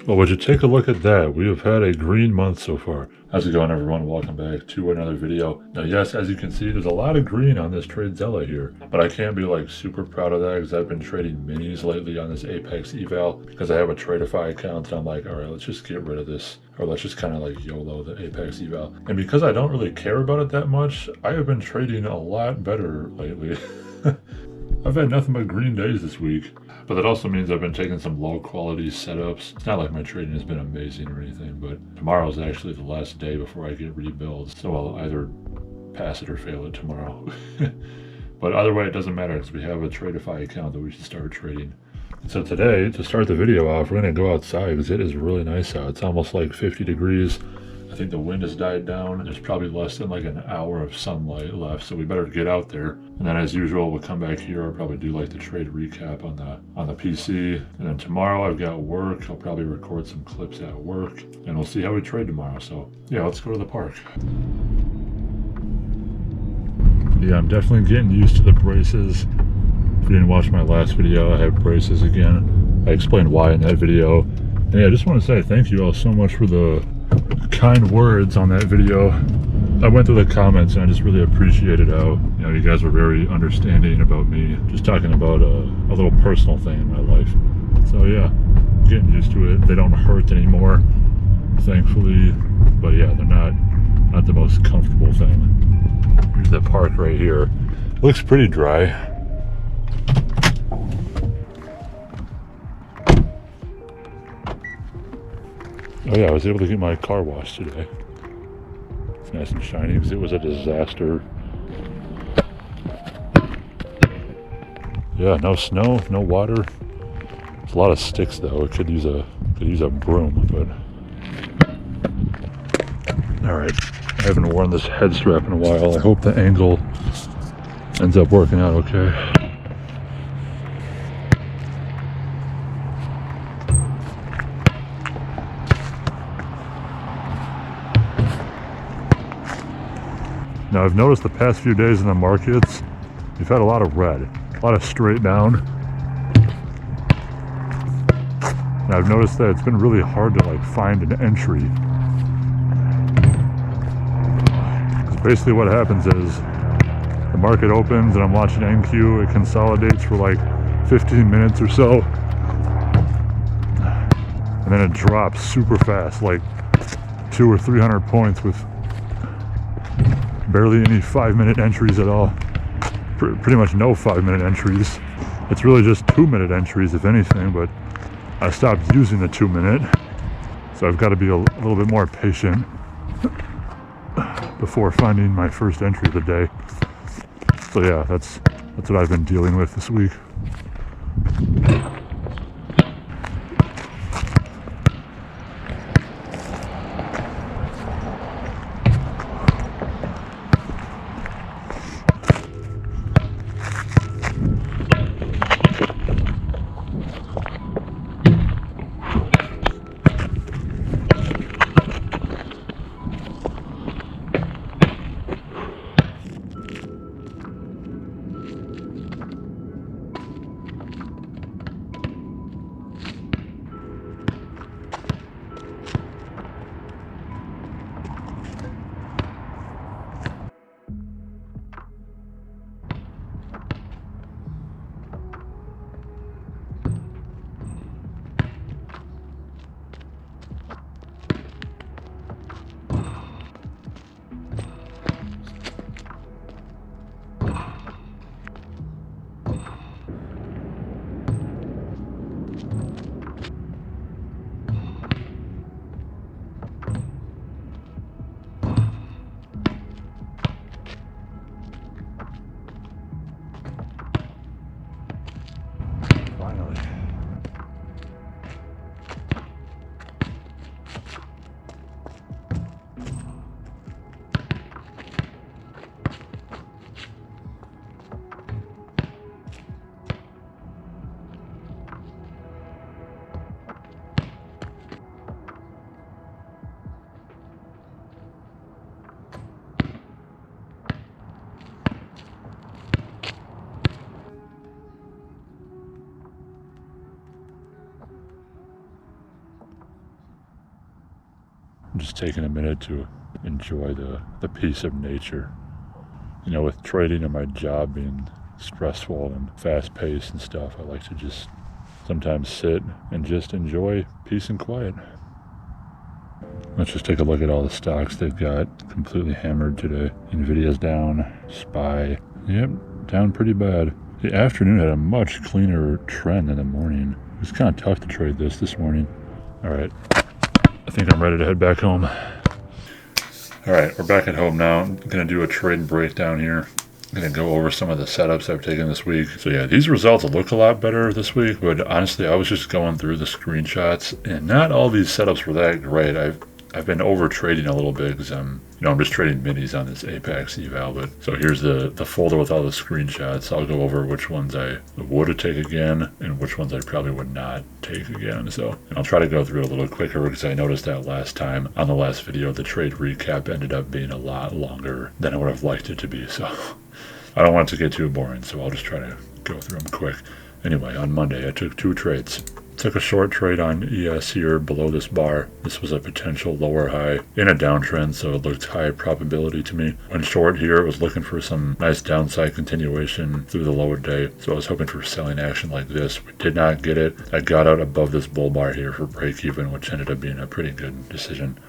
Well, would you take a look at that? We have had a green month so far. How's it going, everyone? Welcome back to another video. Now, yes, as you can see, there's a lot of green on this TradeZella here, but I can't be like super proud of that because I've been trading minis lately on this Apex eval because I have a Tradeify account and I'm like, all right, let's just get rid of this, or let's just kind of like YOLO the Apex eval. And because I don't really care about it that much, I have been trading a lot better lately. I've had nothing but green days this week, but that also means I've been taking some low quality setups. It's not like my trading has been amazing or anything, but tomorrow's actually the last day before I get rebuilds, so I'll either pass it or fail it tomorrow. But either way, it doesn't matter because we have a Tradeify account that we should start trading. So today, to start the video off, we're going to go outside because it is really nice out. It's almost like 50 degrees. I think the wind has died down. There's probably less than like an hour of sunlight left, so we better get out there. And then as usual, we'll come back here. I'll probably do like the trade recap on the PC. And then tomorrow I've got work. I'll probably record some clips at work, and we'll see how we trade tomorrow. So yeah, let's go to the park. Yeah, I'm definitely getting used to the braces. If you didn't watch my last video, I have braces again. I explained why in that video. And yeah, I just want to say thank you all so much for the kind words on that video. I went through the comments and I just really appreciated how, you know, you guys were very understanding about me just talking about a little personal thing in my life. So yeah, getting used to it. They don't hurt anymore, thankfully, but yeah, they're not the most comfortable thing. Here's the park right here. Looks pretty dry. Oh yeah, I was able to get my car washed today. It's nice and shiny because it was a disaster. Yeah, no snow, no water. There's a lot of sticks though. It could use a broom, but all right. I haven't worn this head strap in a while. I hope the angle ends up working out okay. Now I've noticed the past few days in the markets, you've had a lot of red, a lot of straight down. And I've noticed that it's been really hard to like find an entry. Because basically what happens is the market opens and I'm watching NQ, it consolidates for like 15 minutes or so. And then it drops super fast, like 200 or 300 points with barely any 5-minute entries at all. Pretty much no 5-minute entries. It's really just 2-minute entries if anything, but I stopped using the 2-minute, so I've got to be a little bit more patient before finding my first entry of the day. So yeah, that's what I've been dealing with this week. Finally. I'm just taking a minute to enjoy the peace of nature. You know, with trading and my job being stressful and fast-paced and stuff, I like to just sometimes sit and just enjoy peace and quiet. Let's just take a look at all the stocks they've got completely hammered today. Nvidia's down, SPY, yep, down pretty bad. The afternoon had a much cleaner trend than the morning. It was kind of tough to trade this morning. All right, I think I'm ready to head back home. All right, we're back at home now. I'm going to do a trade breakdown here. I'm going to go over some of the setups I've taken this week. So yeah, these results look a lot better this week, but honestly, I was just going through the screenshots, and not all these setups were that great. I've been over trading a little bit because I'm just trading minis on this Apex eval. But so here's the folder with all the screenshots. I'll go over which ones I would take again and which ones I probably would not take again. So I'll try to go through it a little quicker because I noticed that last time on the last video, the trade recap ended up being a lot longer than I would have liked it to be. So I don't want it to get too boring, so I'll just try to go through them quick. Anyway, on Monday, I took 2 trades. Took a short trade on ES here below this bar. This was a potential lower high in a downtrend, so it looked high probability to me. When short here, it was looking for some nice downside continuation through the lower day, so I was hoping for selling action like this. We did not get it. I got out above this bull bar here for break even, which ended up being a pretty good decision.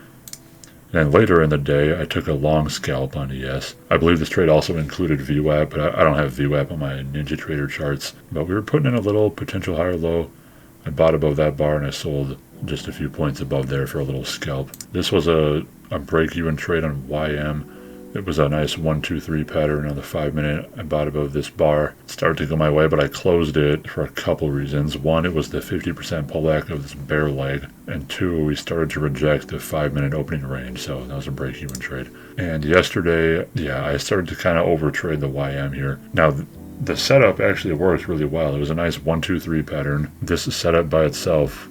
And later in the day, I took a long scalp on ES. I believe this trade also included VWAP, but I don't have VWAP on my NinjaTrader charts. But we were putting in a little potential higher low. I bought above that bar and I sold just a few points above there for a little scalp. This was a break-even trade on YM. It was a nice 1, 2, 3 pattern on the 5-minute. I bought above this bar. It started to go my way, but I closed it for a couple reasons. One, it was the 50% pullback of this bear leg. And 2, we started to reject the 5-minute opening range, so that was a break-even trade. And yesterday, yeah, I started to kind of overtrade the YM here. Now, the setup actually worked really well. It was a nice 1, 2, 3 pattern. This setup by itself,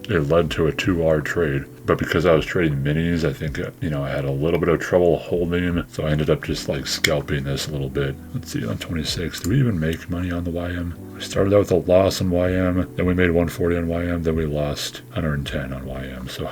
it led to a 2R trade. But because I was trading minis, I think, I had a little bit of trouble holding. So I ended up just like scalping this a little bit. Let's see, on 26, do we even make money on the YM? We started out with a loss on YM, then we made 140 on YM, then we lost 110 on YM. So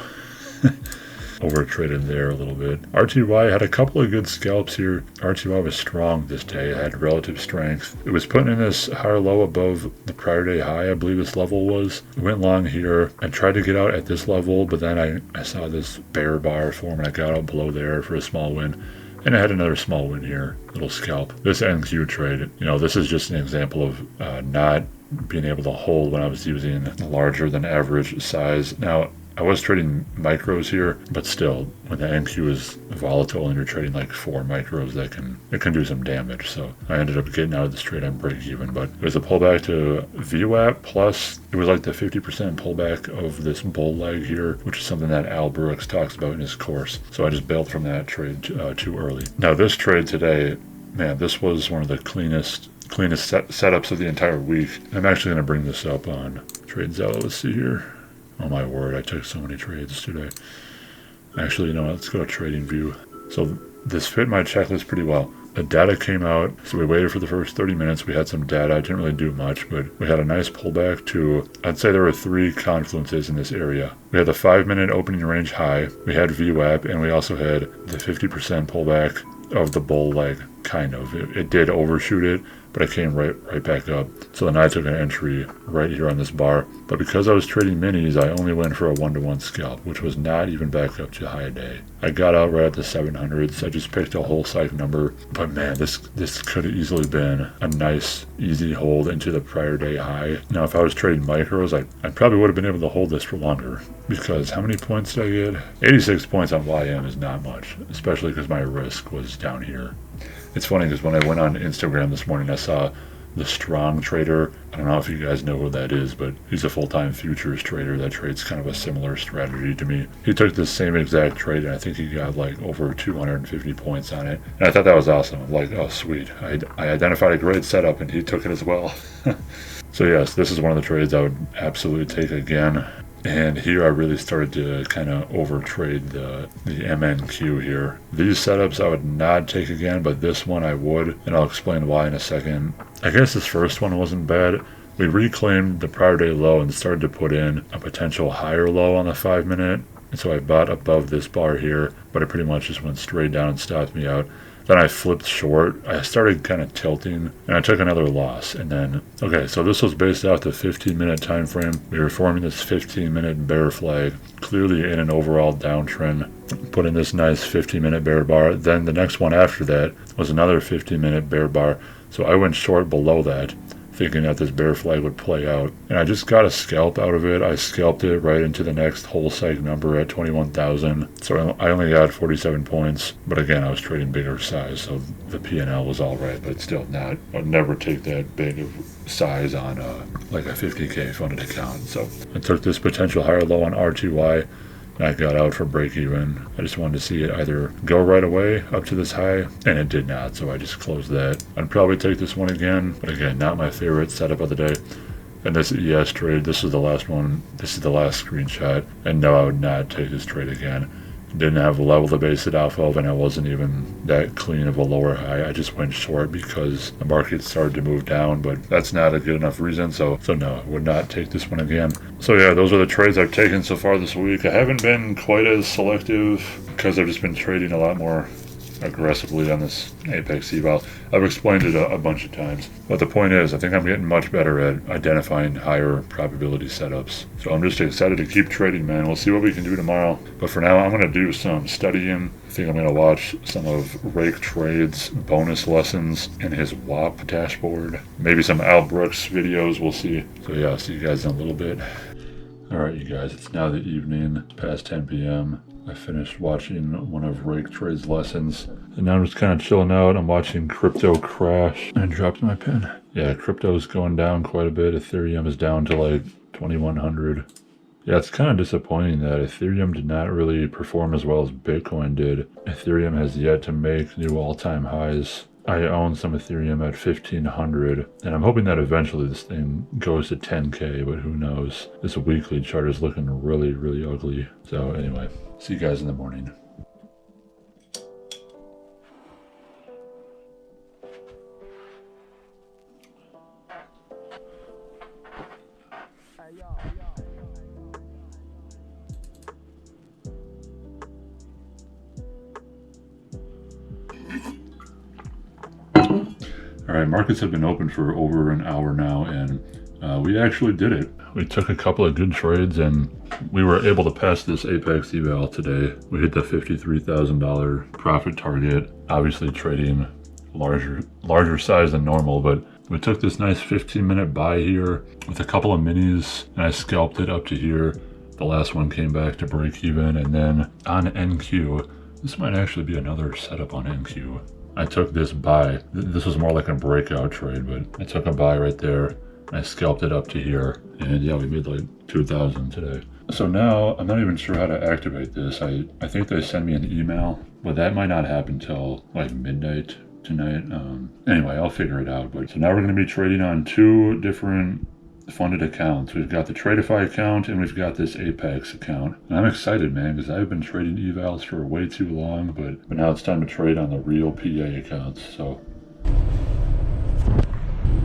over traded there a little bit. RTY had a couple of good scalps here. RTY was strong this day. It had relative strength. It was putting in this higher low above the prior day high, I believe this level was. It went long here. I tried to get out at this level, but then I saw this bear bar form and I got out below there for a small win. And I had another small win here, little scalp. This NQ trade, this is just an example of not being able to hold when I was using larger than average size. Now, I was trading micros here, but still, when the NQ is volatile and you're trading like 4 micros, it can do some damage. So I ended up getting out of this trade on break even, but it was a pullback to VWAP, plus it was like the 50% pullback of this bull leg here, which is something that Al Brooks talks about in his course. So I just bailed from that trade too early. Now this trade today, man, this was one of the cleanest setups of the entire week. I'm actually going to bring this up on TradeZella. Let's see here. Oh my word, I took so many trades today. Actually, let's go to TradingView. So this fit my checklist pretty well. The data came out, so we waited for the first 30 minutes. We had some data. I didn't really do much, but we had a nice pullback to, I'd say there were 3 confluences in this area. We had the 5-minute opening range high, we had VWAP, and we also had the 50% pullback of the bull leg, kind of. It did overshoot it, but I came right back up. So then I took an entry right here on this bar. But because I was trading minis, I only went for a 1-to-1 scalp, which was not even back up to high day. I got out right at the 700s. I just picked a whole psych number. But man, this could have easily been a nice, easy hold into the prior day high. Now, if I was trading micros, I probably would have been able to hold this for longer. Because how many points did I get? 86 points on YM is not much, especially because my risk was down here. It's funny because when I went on Instagram this morning, I saw the Strong Trader. I don't know if you guys know who that is, but he's a full-time futures trader that trades kind of a similar strategy to me. He took the same exact trade, and I think he got like over 250 points on it. And I thought that was awesome. I'm like, oh, sweet. I identified a great setup, and he took it as well. So yes, this is one of the trades I would absolutely take again. And here I really started to kind of overtrade the MNQ here. These setups I would not take again, but this one I would, and I'll explain why in a second. I guess this first one wasn't bad. We reclaimed the prior day low and started to put in a potential higher low on the 5-minute. And so I bought above this bar here, but it pretty much just went straight down and stopped me out. Then I flipped short. I started kind of tilting, and I took another loss. And then, okay, so this was based off the 15-minute time frame. We were forming this 15-minute bear flag, clearly in an overall downtrend. Put in this nice 15-minute bear bar. Then the next one after that was another 15-minute bear bar. So I went short below that, thinking that this bear flag would play out. And I just got a scalp out of it. I scalped it right into the next whole psych number at 21,000. So I only got 47 points. But again, I was trading bigger size, so the P&L was all right, but still not. I'd never take that big of size on like a 50K funded account. So I took this potential higher low on RTY. I got out for break even. I just wanted to see it either go right away up to this high, and it did not, so I just closed that. I'd probably take this one again, but again, not my favorite setup of the day. And this ES trade, this is the last one, this is the last screenshot, and no, I would not take this trade again. Didn't have a level to base it off of, and I wasn't even that clean of a lower high. I just went short because the market started to move down, but that's not a good enough reason, so no, I would not take this one again. So yeah, those are the trades I've taken so far this week. I haven't been quite as selective because I've just been trading a lot more aggressively on this Apex eval. I've explained it a bunch of times, but the point is I think I'm getting much better at identifying higher probability setups. So I'm just excited to keep trading, man. We'll see what we can do tomorrow, but for now I'm going to do some studying. I think I'm going to watch some of Rake Trade's bonus lessons in his WAP dashboard, maybe some Al Brooks videos, we'll see. So yeah, I'll see you guys in a little bit. Alright you guys, it's now the evening, past 10 p.m. I finished watching one of Rake Trade's lessons, and now I'm just kind of chilling out. I'm watching crypto crash, and I dropped my pen. Yeah, crypto's going down quite a bit. Ethereum is down to like 2,100. Yeah, it's kind of disappointing that Ethereum did not really perform as well as Bitcoin did. Ethereum has yet to make new all-time highs. I own some Ethereum at 1,500, and I'm hoping that eventually this thing goes to 10K, but who knows. This weekly chart is looking really, really ugly. So anyway, see you guys in the morning. All right, markets have been open for over an hour now, and we actually did it. We took a couple of good trades, and we were able to pass this Apex eval today. We hit the $53,000 profit target, obviously trading larger size than normal, but we took this nice 15-minute buy here with a couple of minis, and I scalped it up to here. The last one came back to break even, and then on NQ, this might actually be another setup on NQ. I took this buy. This was more like a breakout trade, but I took a buy right there, and I scalped it up to here. And yeah, we made like 2,000 today. So now I'm not even sure how to activate this. I think they send me an email, but that might not happen till like midnight tonight. Anyway, I'll figure it out. But so now we're going to be trading on two different funded accounts. We've got the Tradeify account and we've got this Apex account. And I'm excited, man, because I've been trading evals for way too long, but now it's time to trade on the real PA accounts. So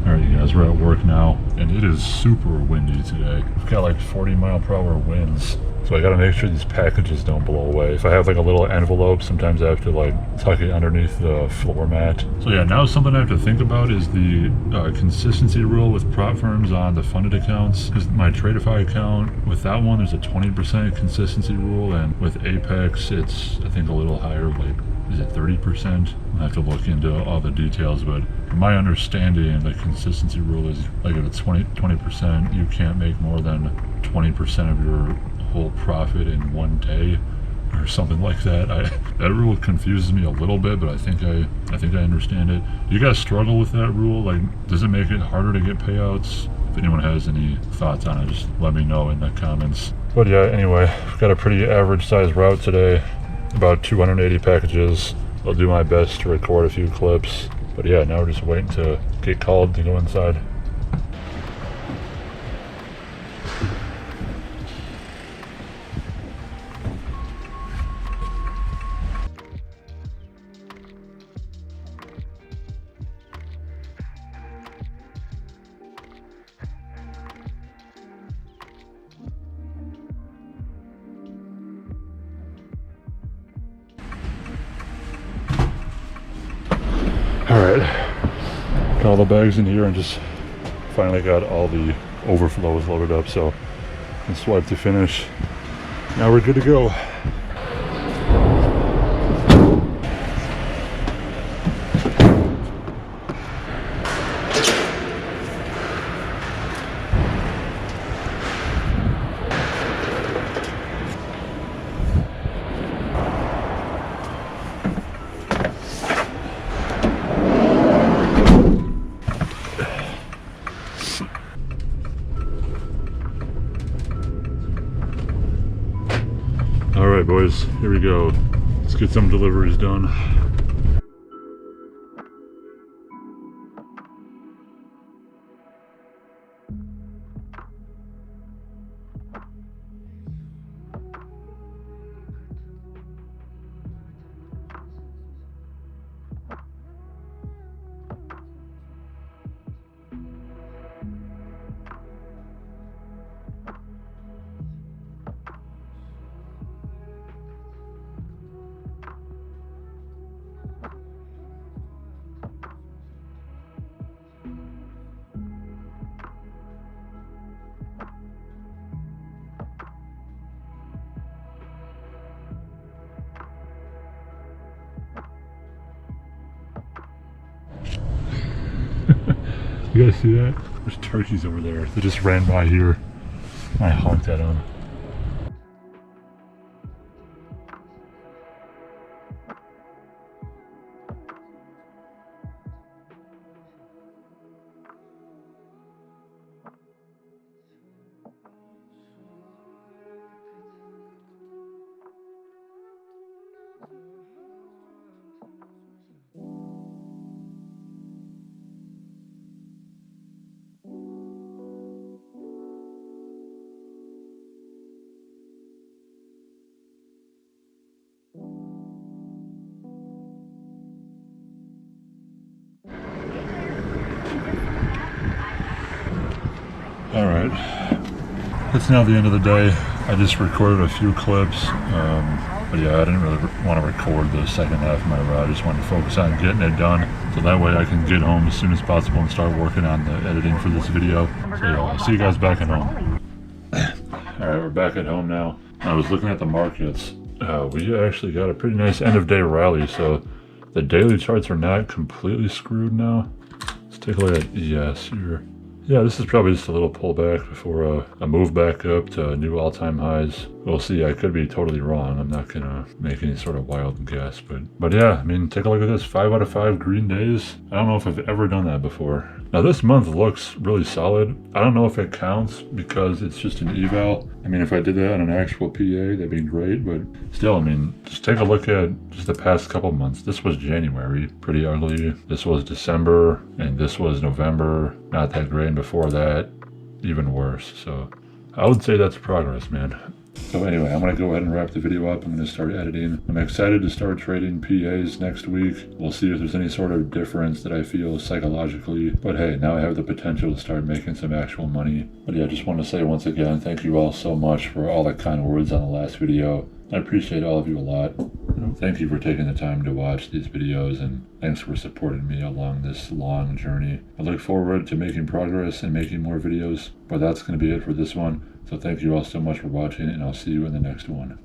alright you guys, we're at work now, and it is super windy today. We've got like 40-mile-per-hour winds, so I gotta make sure these packages don't blow away. If I have like a little envelope, sometimes I have to like tuck it underneath the floor mat. So yeah, now something I have to think about is the consistency rule with prop firms on the funded accounts. Because my Tradeify account, with that one, there's a 20% consistency rule, and with Apex, it's I think a little higher, like is it 30%? I have to look into all the details, but from my understanding, the consistency rule is like if it's 20%, you can't make more than 20% of your whole profit in one day, or something like that. That rule confuses me a little bit, but I think I understand it. Do you guys struggle with that rule? Like, does it make it harder to get payouts? If anyone has any thoughts on it, just let me know in the comments. But yeah, anyway, we've got a pretty average size route today. About 280 packages. I'll do my best to record a few clips. But yeah, now we're just waiting to get called to go inside. All right, got all the bags in here and just finally got all the overflows loaded up, so I can swipe to finish. Now we're good to go. All right, boys, here we go. Let's get some deliveries done. You guys see that? There's turkeys over there. They just ran by here. I honked at them. All right, it's now the end of the day. I just recorded a few clips, but yeah, I didn't really want to record the second half of my ride. I just wanted to focus on getting it done, so that way I can get home as soon as possible and start working on the editing for this video. So yeah, I'll see you guys back at home. All right, we're back at home now. I was looking at the markets. We actually got a pretty nice end of day rally, so the daily charts are not completely screwed now. Let's take a look at ES here. Yeah, this is probably just a little pullback before a move back up to new all-time highs. We'll see. I could be totally wrong. I'm not gonna make any sort of wild guess, but yeah, I mean, take a look at this. 5 out of 5 green days. I don't know if I've ever done that before. Now this month looks really solid. I don't know if it counts because it's just an eval. I mean, if I did that on an actual PA, that'd be great, but still, I mean, just take a look at just the past couple months. This was January, pretty ugly. This was December, and this was November, not that great, and before that, even worse. So I would say that's progress, man. So anyway, I'm going to go ahead and wrap the video up. I'm going to start editing. I'm excited to start trading PAs next week. We'll see if there's any sort of difference that I feel psychologically. But hey, now I have the potential to start making some actual money. But yeah, I just want to say once again, thank you all so much for all the kind words on the last video. I appreciate all of you a lot. Thank you for taking the time to watch these videos, and thanks for supporting me along this long journey. I look forward to making progress and making more videos, but that's going to be it for this one. So thank you all so much for watching, and I'll see you in the next one.